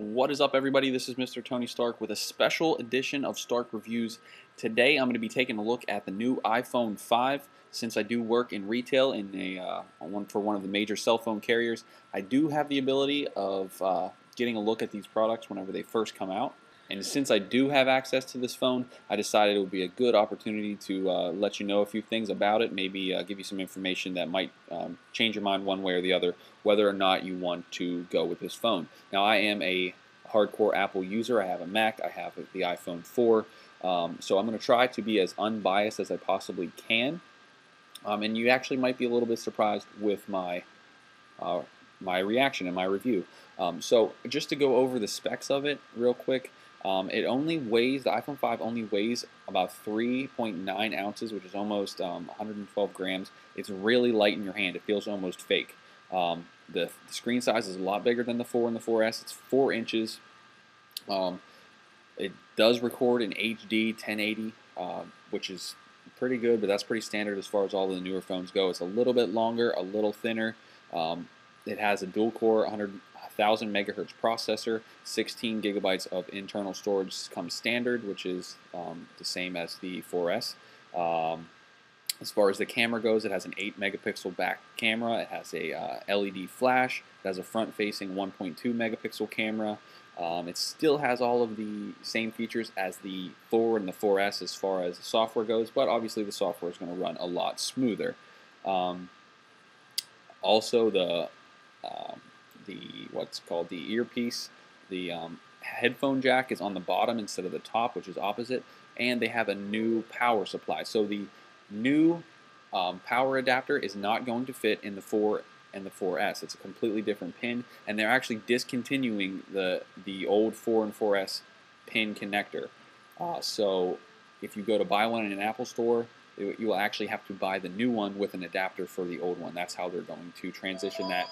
What is up, everybody? This is Mr. Tony Stark with a special edition of Stark Reviews. Today I'm going to be taking a look at the new iPhone 5. Since I do work in retail for one of the major cell phone carriers, I do have the ability of getting a look at these products whenever they first come out. And since I do have access to this phone, I decided it would be a good opportunity to let you know a few things about it, maybe give you some information that might change your mind one way or the other, whether or not you want to go with this phone. Now, I am a hardcore Apple user. I have a Mac. I have the iPhone 4. So I'm going to try to be as unbiased as I possibly can. And you actually might be a little bit surprised with my reaction and my review. So just to go over the specs of it real quick, the iPhone 5 only weighs about 3.9 ounces, which is almost 112 grams. It's really light in your hand. It feels almost fake. The screen size is a lot bigger than the 4 and the 4S. It's 4 inches. It does record in HD 1080, which is pretty good, but that's pretty standard as far as all the newer phones go. It's a little bit longer, a little thinner. It has a dual-core 1,000 megahertz processor, 16 gigabytes of internal storage comes standard, which is the same as the 4S. As far as the camera goes, it has an 8 megapixel back camera. It has a LED flash. It has a front-facing 1.2 megapixel camera. It still has all of the same features as the 4 and the 4S as far as the software goes, but obviously the software is going to run a lot smoother. Also, the what's called the earpiece, the headphone jack is on the bottom instead of the top, which is opposite, and they have a new power supply. So the new power adapter is not going to fit in the 4 and the 4S. It's a completely different pin, and they're actually discontinuing the old 4 and 4S pin connector. So if you go to buy one in an Apple store, you will actually have to buy the new one with an adapter for the old one. That's how they're going to transition that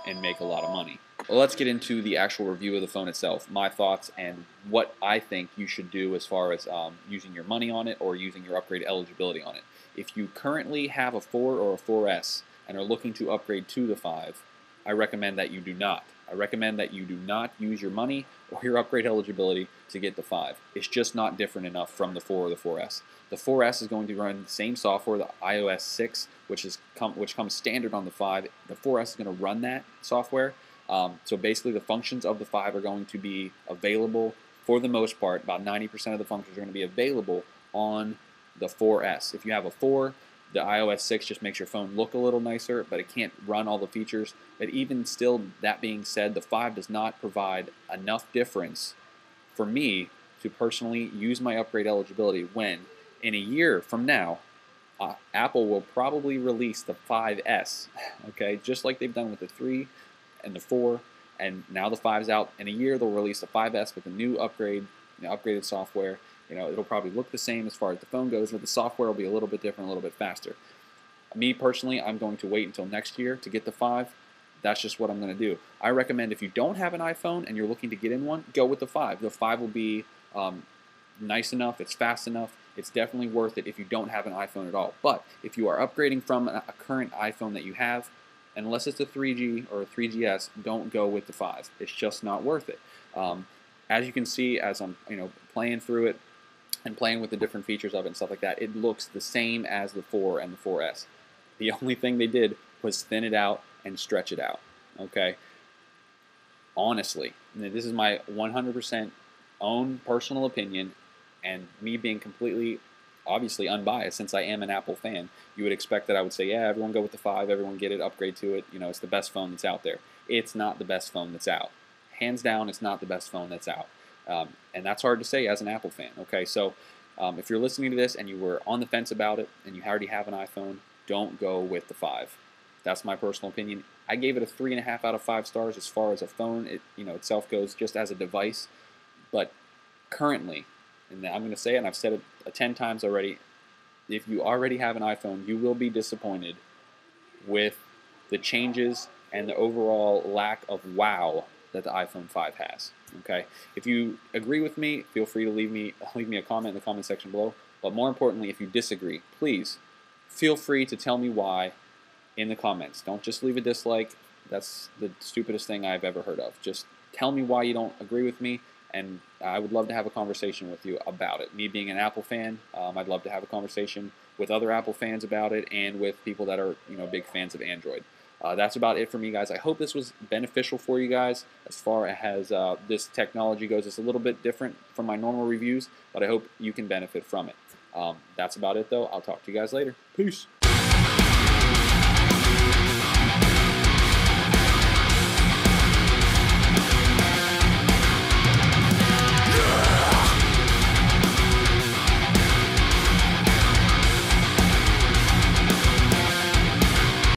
and make a lot of money. Well, let's get into the actual review of the phone itself, my thoughts, and what I think you should do as far as using your money on it or using your upgrade eligibility on it. If you currently have a 4 or a 4S and are looking to upgrade to the 5, I recommend that you do not. I recommend that you do not use your money or your upgrade eligibility to get the 5. It's just not different enough from the 4 or the 4S. The 4S is going to run the same software, the iOS 6, which comes standard on the 5. The 4S is going to run that software. So basically the functions of the 5 are going to be available for the most part. About 90% of the functions are going to be available on the 4S. If you have a 4, the iOS 6 just makes your phone look a little nicer, but it can't run all the features. But even still, that being said, the 5 does not provide enough difference for me to personally use my upgrade eligibility when, in a year from now, Apple will probably release the 5S, okay? Just like they've done with the 3 and the 4, and now the 5's out. In a year, they'll release the 5S with a new upgraded software. It'll probably look the same as far as the phone goes, but the software will be a little bit different, a little bit faster. Me, personally, I'm going to wait until next year to get the 5. That's just what I'm going to do. I recommend if you don't have an iPhone and you're looking to get in one, go with the 5. The 5 will be nice enough, it's fast enough, it's definitely worth it if you don't have an iPhone at all. But if you are upgrading from a current iPhone that you have, unless it's a 3G or a 3GS, don't go with the 5. It's just not worth it. As you can see, as I'm playing through it and playing with the different features of it and stuff like that, it looks the same as the 4 and the 4S. The only thing they did was thin it out and stretch it out. Okay. Honestly, this is my 100% own personal opinion, and me being completely, obviously unbiased, since I am an Apple fan, you would expect that I would say, yeah, everyone go with the 5, everyone get it, upgrade to it, it's the best phone that's out there. It's not the best phone that's out. Hands down, it's not the best phone that's out. And that's hard to say as an Apple fan, okay? So if you're listening to this and you were on the fence about it and you already have an iPhone, don't go with the 5. That's my personal opinion. I gave it a 3.5 out of 5 stars as far as a phone itself goes, just as a device. But currently, and I'm going to say it, and I've said it 10 times already, if you already have an iPhone, you will be disappointed with the changes and the overall lack of wow that the iPhone 5 has. Okay, if you agree with me, feel free to leave me a comment in the comment section below. But more importantly, if you disagree, please feel free to tell me why in the comments. Don't just leave a dislike. That's the stupidest thing I've ever heard of. Just tell me why you don't agree with me, and I would love to have a conversation with you about it. Me being an Apple fan, I'd love to have a conversation with other Apple fans about it, and with people that are big fans of Android. That's about it for me, guys. I hope this was beneficial for you guys as far as this technology goes. It's a little bit different from my normal reviews, but I hope you can benefit from it. That's about it, though. I'll talk to you guys later. Peace.